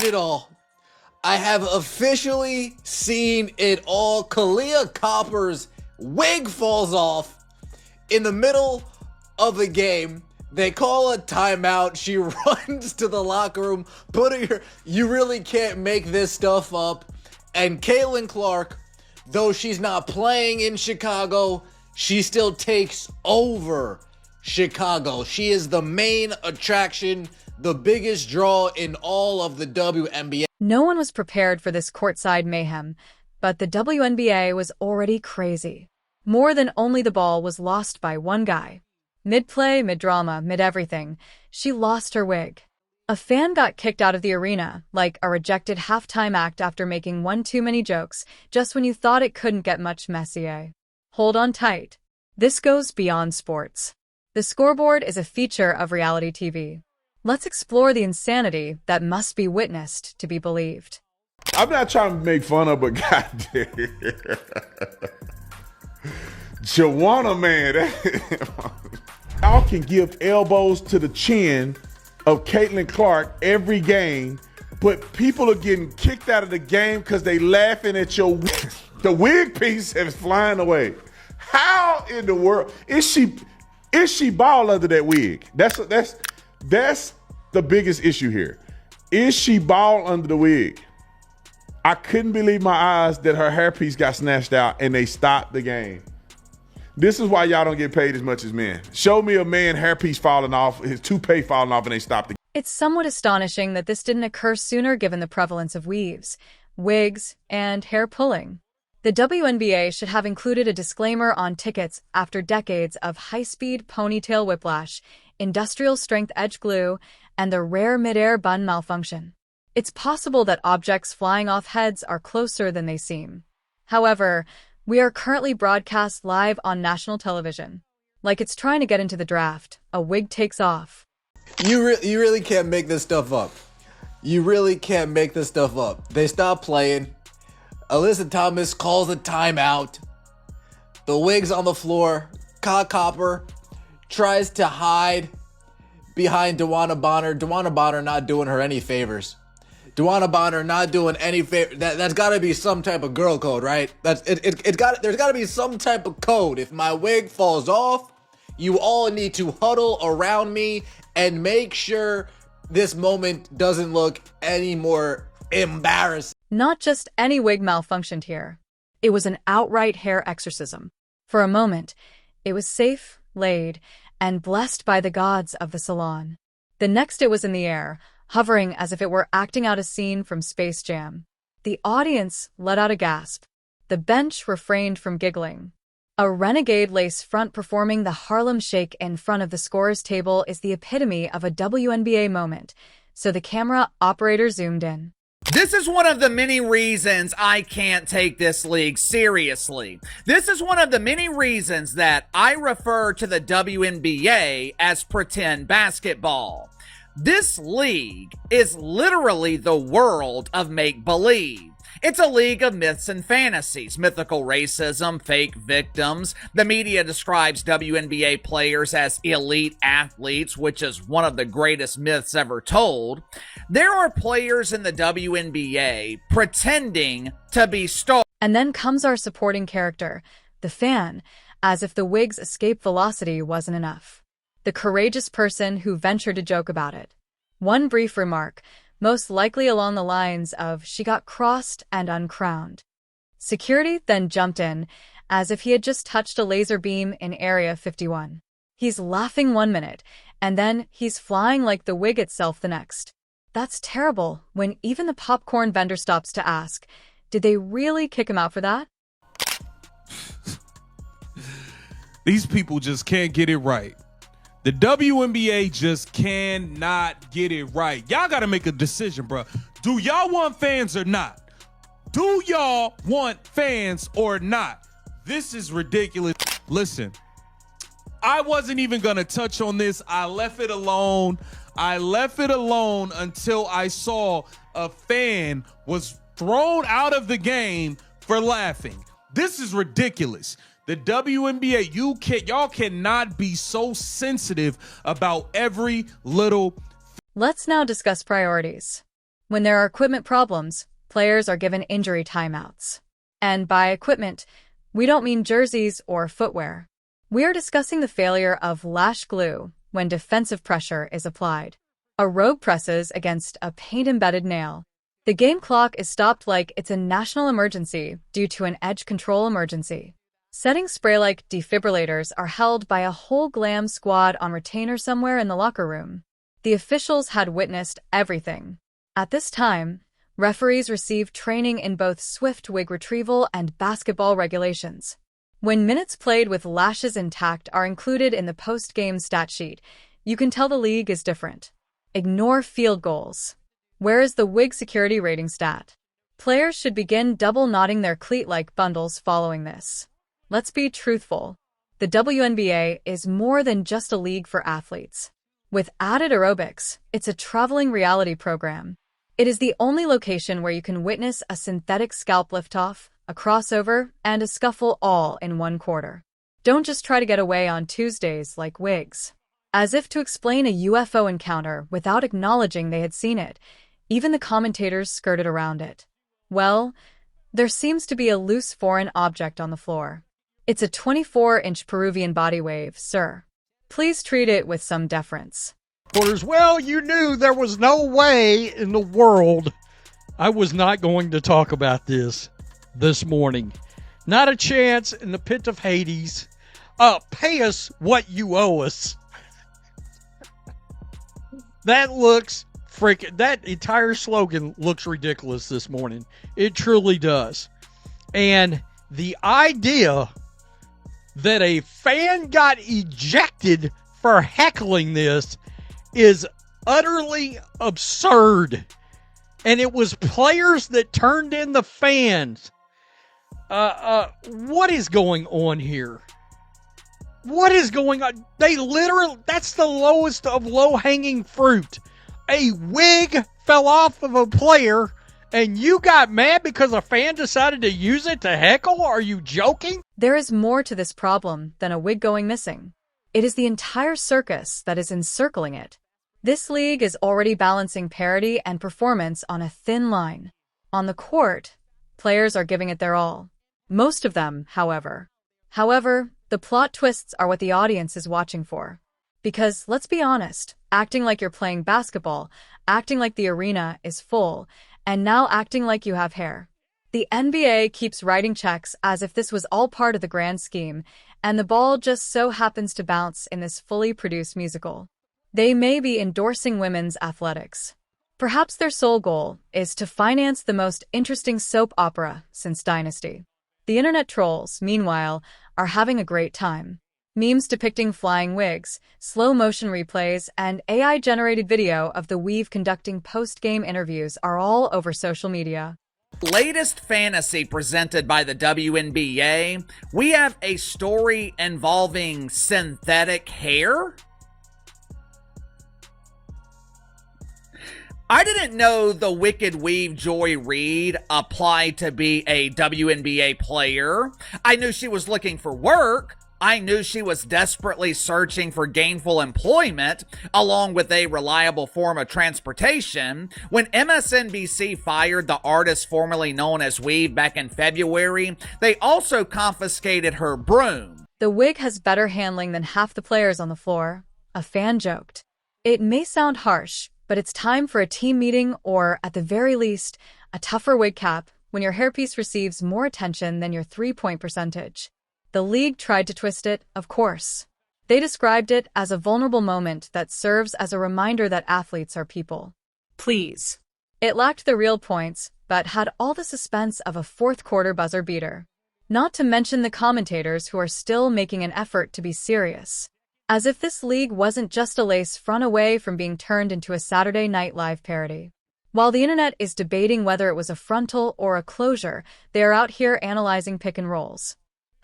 it all. I have officially seen it all. Kalia Copper's wig falls off in the middle of the game. They call a timeout. She runs to the locker room, putting her, you really can't make this stuff up. And Caitlin Clark, though she's not playing in Chicago, she still takes over Chicago. She is the main attraction, the biggest draw in all of the WNBA. No one was prepared for this courtside mayhem, but the WNBA was already crazy. More than only the ball was lost by one guy. Mid-play, mid-drama, mid-everything, she lost her wig. A fan got kicked out of the arena, like a rejected halftime act after making one too many jokes, just when you thought it couldn't get much messier. Hold on tight. This goes beyond sports. The scoreboard is a feature of reality TV. Let's explore the insanity that must be witnessed to be believed. I'm not trying to make fun of, but goddamn. Joanna, man. Y'all can give elbows to the chin of Caitlin Clark every game, but people are getting kicked out of the game because they laughing at your wig. The wig piece is flying away. How in the world is she bald under that wig? That's the biggest issue here. Is she bald under the wig? I couldn't believe my eyes that her hairpiece got snatched out and they stopped the game. This is why y'all don't get paid as much as men. Show me a man hairpiece falling off, his toupee falling off, and they stopped the game. It's somewhat astonishing that this didn't occur sooner given the prevalence of weaves, wigs, and hair pulling. The WNBA should have included a disclaimer on tickets after decades of high-speed ponytail whiplash, industrial-strength edge glue, and the rare mid-air bun malfunction. It's possible that objects flying off heads are closer than they seem. However, we are currently broadcast live on national television. Like it's trying to get into the draft, a wig takes off. You really can't make this stuff up. You really can't make this stuff up. They stop playing. Alyssa Thomas calls a timeout. The wig's on the floor. Ka Copper tries to hide behind DeWanna Bonner. DeWanna Bonner not doing her any favors. DeWanna Bonner not doing any favor. That's got to be some type of girl code, right? There's got to be some type of code. If my wig falls off, you all need to huddle around me and make sure this moment doesn't look any more embarrassing. Not just any wig malfunctioned here. It was an outright hair exorcism. For a moment, it was safe, laid, and blessed by the gods of the salon. The next it was in the air, hovering as if it were acting out a scene from Space Jam. The audience let out a gasp. The bench refrained from giggling. A renegade lace front performing the Harlem Shake in front of the scorer's table is the epitome of a WNBA moment, so the camera operator zoomed in. This is one of the many reasons I can't take this league seriously. This is one of the many reasons that I refer to the WNBA as pretend basketball. This league is literally the world of make-believe. It's a league of myths and fantasies, mythical racism, fake victims. The media describes WNBA players as elite athletes, which is one of the greatest myths ever told. There are players in the WNBA pretending to be stars. And then comes our supporting character, the fan, as if the wig's escape velocity wasn't enough. The courageous person who ventured to joke about it. One brief remark, most likely along the lines of, she got crossed and uncrowned. Security then jumped in, as if he had just touched a laser beam in Area 51. He's laughing 1 minute, and then he's flying like the wig itself the next. That's terrible when even the popcorn vendor stops to ask, did they really kick him out for that? These people just can't get it right. The WNBA just cannot get it right. Y'all got to make a decision, bro. Do y'all want fans or not? Do y'all want fans or not? This is ridiculous. Listen, I wasn't even going to touch on this. I left it alone. Until I saw a fan was thrown out of the game for laughing. This is ridiculous. The WNBA, y'all cannot be so sensitive about every little. Let's now discuss priorities. When there are equipment problems, players are given injury timeouts. And by equipment, we don't mean jerseys or footwear. We are discussing the failure of lash glue when defensive pressure is applied. A rogue presses against a paint-embedded nail. The game clock is stopped like it's a national emergency due to an edge control emergency. Setting spray-like defibrillators are held by a whole glam squad on retainer somewhere in the locker room. The officials had witnessed everything. At this time, referees received training in both swift wig retrieval and basketball regulations. When minutes played with lashes intact are included in the post-game stat sheet, you can tell the league is different. Ignore field goals. Where is the wig security rating stat? Players should begin double knotting their cleat-like bundles following this. Let's be truthful. The WNBA is more than just a league for athletes. With added aerobics, it's a traveling reality program. It is the only location where you can witness a synthetic scalp liftoff, a crossover, and a scuffle all in one quarter. Don't just try to get away on Tuesdays like wigs. As if to explain a UFO encounter without acknowledging they had seen it, even the commentators skirted around it. Well, there seems to be a loose foreign object on the floor. It's a 24-inch Peruvian body wave, sir. Please treat it with some deference. Well, you knew there was no way in the world I was not going to talk about this morning. Not a chance in the pit of Hades. Pay us what you owe us. That looks freaking, that entire slogan looks ridiculous this morning. It truly does. And the idea that a fan got ejected for heckling this is utterly absurd. And it was players that turned in the fans. What is going on here? What is going on? They literally, that's the lowest of low-hanging fruit. A wig fell off of a player, and you got mad because a fan decided to use it to heckle? Are you joking? There is more to this problem than a wig going missing. It is the entire circus that is encircling it. This league is already balancing parity and performance on a thin line. On the court, players are giving it their all. Most of them, however. The plot twists are what the audience is watching for. Because, let's be honest, acting like you're playing basketball, acting like the arena is full, and now acting like you have hair. The NBA keeps writing checks as if this was all part of the grand scheme, and the ball just so happens to bounce in this fully produced musical. They may be endorsing women's athletics. Perhaps their sole goal is to finance the most interesting soap opera since Dynasty. The internet trolls, meanwhile, are having a great time. Memes depicting flying wigs, slow-motion replays, and AI-generated video of the weave conducting post-game interviews are all over social media. Latest fantasy presented by the WNBA, we have a story involving synthetic hair? I didn't know the Wicked Weave Joy Reid applied to be a WNBA player. I knew she was looking for work. I knew she was desperately searching for gainful employment, along with a reliable form of transportation. When MSNBC fired the artist formerly known as Weave back in February, they also confiscated her broom. The wig has better handling than half the players on the floor, a fan joked. It may sound harsh, but it's time for a team meeting or, at the very least, a tougher wig cap when your hairpiece receives more attention than your three-point percentage. The league tried to twist it, of course. They described it as a vulnerable moment that serves as a reminder that athletes are people. Please. It lacked the real points, but had all the suspense of a fourth-quarter buzzer beater. Not to mention the commentators who are still making an effort to be serious. As if this league wasn't just a lace front away from being turned into a Saturday Night Live parody. While the internet is debating whether it was a frontal or a closure, they are out here analyzing pick and rolls.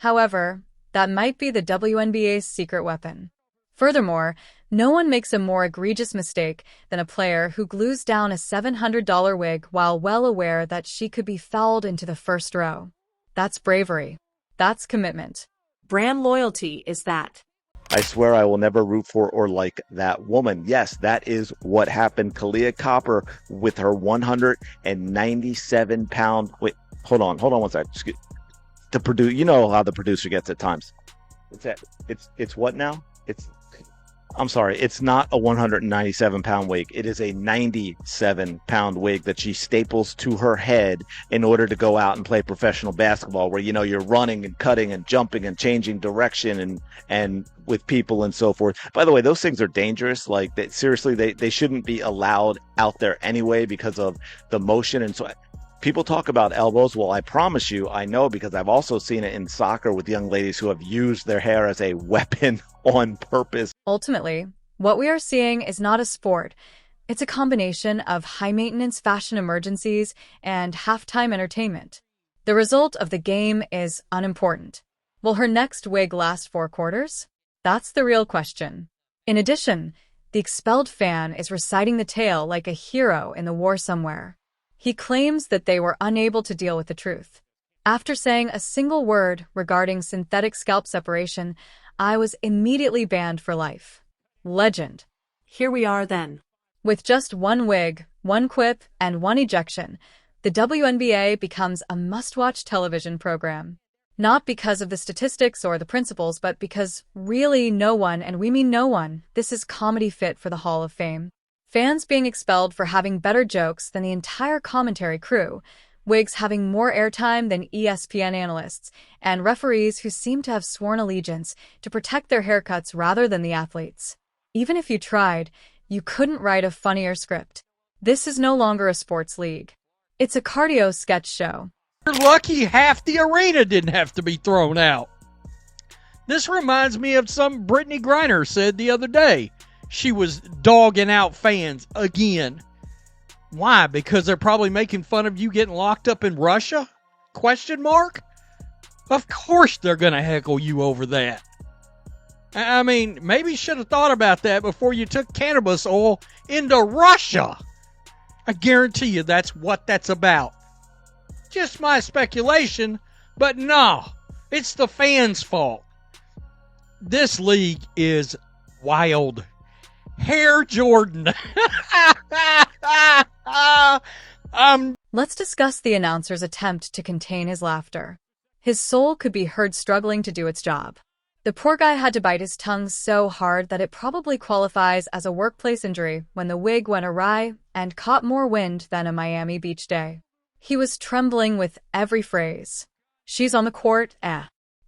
However, that might be the WNBA's secret weapon. Furthermore, no one makes a more egregious mistake than a player who glues down a $700 wig while well aware that she could be fouled into the first row. That's bravery. That's commitment. Brand loyalty is that. I swear I will never root for or like that woman. Yes, that is what happened. Kalia Copper with her 197-pound. Wait, hold on one second. You know how the producer gets at times. It's what now? I'm sorry, it's not a 197-pound wig. It is a 97-pound wig that she staples to her head in order to go out and play professional basketball, where, you know, you're running and cutting and jumping and changing direction and with people and so forth. By the way, those things are dangerous. Like, seriously, they shouldn't be allowed out there anyway because of the motion. And so people talk about elbows. Well, I promise you, I know, because I've also seen it in soccer with young ladies who have used their hair as a weapon on purpose. Ultimately, what we are seeing is not a sport. It's a combination of high-maintenance fashion emergencies and halftime entertainment. The result of the game is unimportant. Will her next wig last 4 quarters? That's the real question. In addition, the expelled fan is reciting the tale like a hero in the war somewhere. He claims that they were unable to deal with the truth. After saying a single word regarding synthetic scalp separation, I was immediately banned for life. Legend. Here we are then. With just 1 wig, 1 quip, and 1 ejection, the WNBA becomes a must-watch television program. Not because of the statistics or the principles, but because really no one, and we mean no one, this is comedy fit for the Hall of Fame. Fans being expelled for having better jokes than the entire commentary crew, wigs having more airtime than ESPN analysts, and referees who seem to have sworn allegiance to protect their haircuts rather than the athletes. Even if you tried, you couldn't write a funnier script. This is no longer a sports league. It's a cardio sketch show. You're lucky half the arena didn't have to be thrown out. This reminds me of something Brittany Griner said the other day. She was dogging out fans again. Why? Because they're probably making fun of you getting locked up in Russia? Question mark? Of course they're going to heckle you over that. I mean, maybe you should have thought about that before you took cannabis oil into Russia. I guarantee you that's what that's about. Just my speculation, but no, it's the fans' fault. This league is wild. Hair Jordan. Let's discuss the announcer's attempt to contain his laughter. His soul could be heard struggling to do its job. The poor guy had to bite his tongue so hard that it probably qualifies as a workplace injury when the wig went awry and caught more wind than a Miami Beach day. He was trembling with every phrase. She's on the court,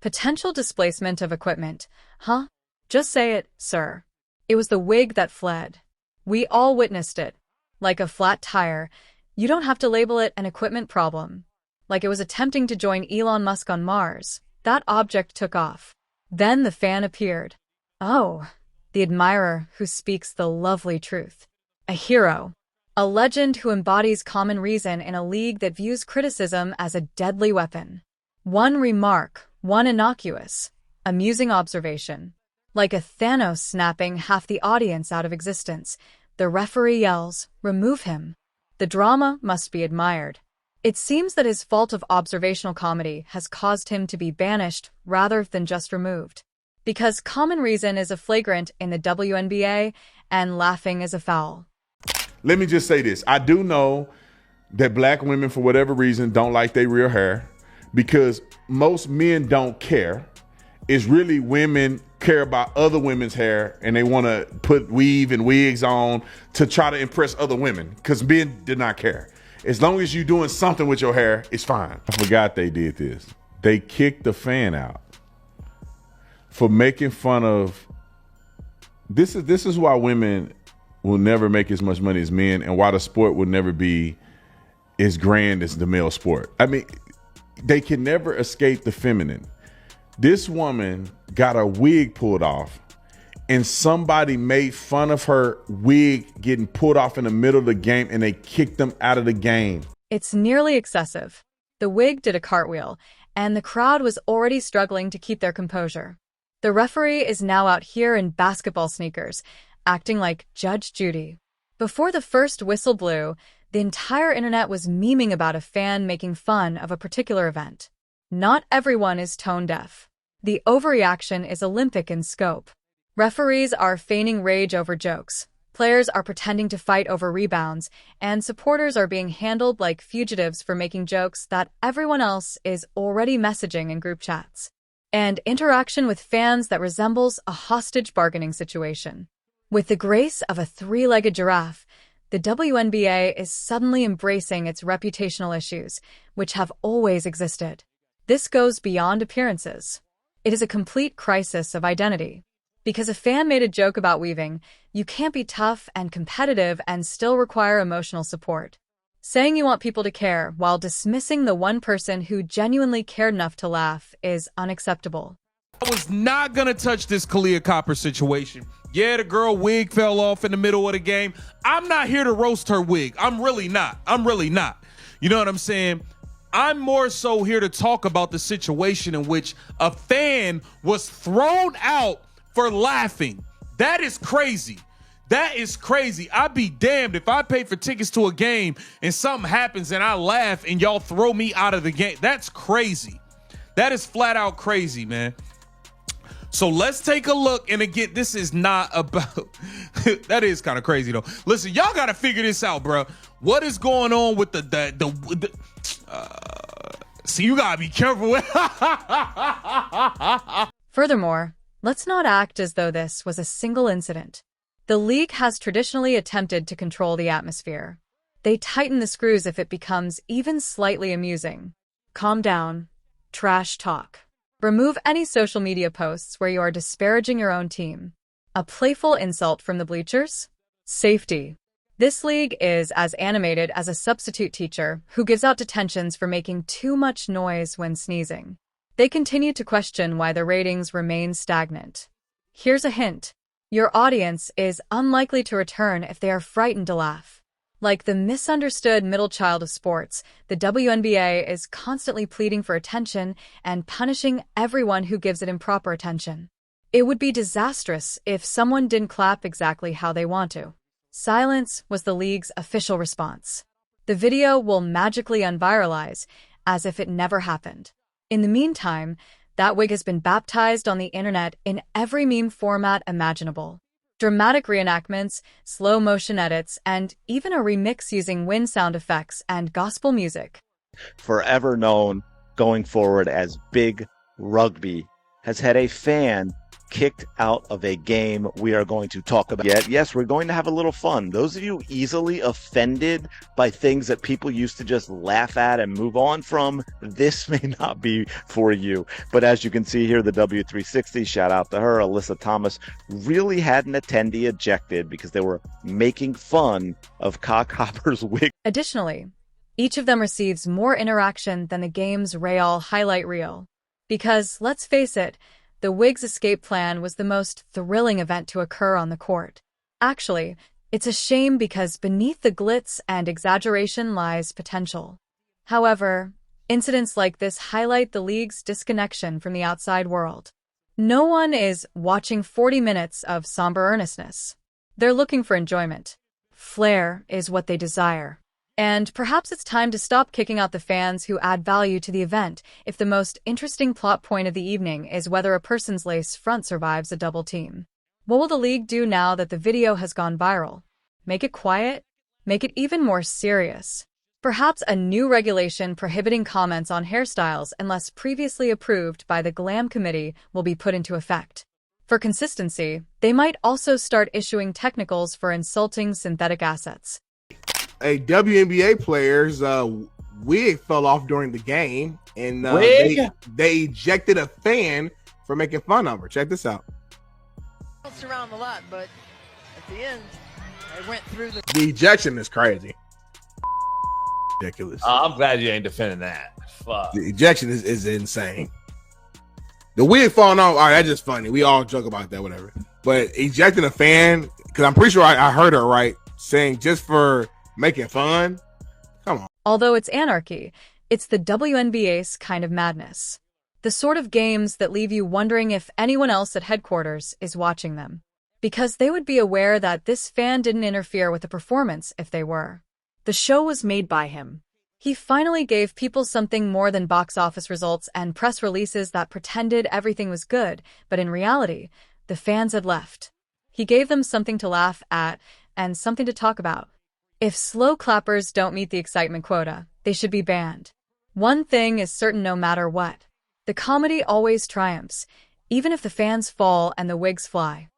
Potential displacement of equipment, huh? Just say it, sir. It was the wig that fled. We all witnessed it. Like a flat tire, you don't have to label it an equipment problem. Like it was attempting to join Elon Musk on Mars, that object took off. Then the fan appeared. Oh, the admirer who speaks the lovely truth. A hero. A legend who embodies common reason in a league that views criticism as a deadly weapon. One remark, one innocuous, amusing observation. Like a Thanos snapping half the audience out of existence, the referee yells, "Remove him." The drama must be admired. It seems that his fault of observational comedy has caused him to be banished rather than just removed. Because common reason is a flagrant in the WNBA and laughing is a foul. Let me just say this. I do know that black women, for whatever reason, don't like their real hair because most men don't care. It's really women care about other women's hair and they want to put weave and wigs on to try to impress other women because men did not care. As long as you're doing something with your hair, it's fine. I forgot they did this. They kicked the fan out for making fun of. This is why women will never make as much money as men and why the sport will never be as grand as the male sport. I mean, they can never escape the feminine. This woman got a wig pulled off and somebody made fun of her wig getting pulled off in the middle of the game and they kicked them out of the game. It's nearly excessive. The wig did a cartwheel, and the crowd was already struggling to keep their composure. The referee is now out here in basketball sneakers, acting like Judge Judy. Before the first whistle blew, the entire internet was memeing about a fan making fun of a particular event. Not everyone is tone deaf. The overreaction is Olympic in scope. Referees are feigning rage over jokes. Players are pretending to fight over rebounds, and supporters are being handled like fugitives for making jokes that everyone else is already messaging in group chats. And interaction with fans that resembles a hostage bargaining situation. With the grace of a three-legged giraffe, the WNBA is suddenly embracing its reputational issues, which have always existed. This goes beyond appearances. It is a complete crisis of identity. Because a fan made a joke about weaving, you can't be tough and competitive and still require emotional support. Saying you want people to care while dismissing the one person who genuinely cared enough to laugh is unacceptable. I was not going to touch this Kalia Copper situation. Yeah, the girl wig fell off in the middle of the game. I'm not here to roast her wig. I'm really not. You know what I'm saying? I'm more so here to talk about the situation in which a fan was thrown out for laughing. That is crazy. I'd be damned if I pay for tickets to a game and something happens and I laugh and y'all throw me out of the game. That's crazy. That is flat out crazy, man. So let's take a look. And again, this is not about that is kind of crazy though. Listen, y'all got to figure this out, bro. What is going on with see, you got to be careful. Furthermore, let's not act as though this was a single incident. The league has traditionally attempted to control the atmosphere. They tighten the screws if it becomes even slightly amusing. Calm down. Trash talk. Remove any social media posts where you are disparaging your own team. A playful insult from the bleachers? Safety. This league is as animated as a substitute teacher who gives out detentions for making too much noise when sneezing. They continue to question why the ratings remain stagnant. Here's a hint. Your audience is unlikely to return if they are frightened to laugh. Like the misunderstood middle child of sports, the WNBA is constantly pleading for attention and punishing everyone who gives it improper attention. It would be disastrous if someone didn't clap exactly how they want to. Silence was the league's official response. The video will magically unviralize, as if it never happened. In the meantime, that wig has been baptized on the internet in every meme format imaginable. Dramatic reenactments, slow-motion edits, and even a remix using wind sound effects and gospel music. Forever known going forward as Big Rugby, has had a fan kicked out of a game we are going to talk about. Yet, yes, we're going to have a little fun. Those of you easily offended by things that people used to just laugh at and move on from, this may not be for you. But as you can see here, the W360, shout out to her, Alyssa Thomas, really had an attendee ejected because they were making fun of Cockhopper's wig. Additionally, each of them receives more interaction than the game's Real highlight reel. Because, let's face it, the wig's escape plan was the most thrilling event to occur on the court. Actually, it's a shame because beneath the glitz and exaggeration lies potential. However, incidents like this highlight the league's disconnection from the outside world. No one is watching 40 minutes of somber earnestness. They're looking for enjoyment. Flair is what they desire. And perhaps it's time to stop kicking out the fans who add value to the event if the most interesting plot point of the evening is whether a person's lace front survives a double team. What will the league do now that the video has gone viral? Make it quiet? Make it even more serious? Perhaps a new regulation prohibiting comments on hairstyles unless previously approved by the Glam Committee will be put into effect. For consistency, they might also start issuing technicals for insulting synthetic assets. A WNBA player's wig fell off during the game, and they ejected a fan for making fun of her. Check this out. Bounced around a lot, but at the end, I went through the ejection is crazy. Ridiculous. I'm glad you ain't defending that. Fuck. The ejection is insane. The wig falling off, all right, that's just funny. We all joke about that, whatever. But ejecting a fan, because I'm pretty sure I heard her right, saying just for making fun? Come on. Although it's anarchy, it's the WNBA's kind of madness. The sort of games that leave you wondering if anyone else at headquarters is watching them. Because they would be aware that this fan didn't interfere with the performance if they were. The show was made by him. He finally gave people something more than box office results and press releases that pretended everything was good, but in reality, The fans had left. He gave them something to laugh at and something to talk about. If slow clappers don't meet the excitement quota, they should be banned. One thing is certain no matter what. The comedy always triumphs, even if the fans fall and the wigs fly.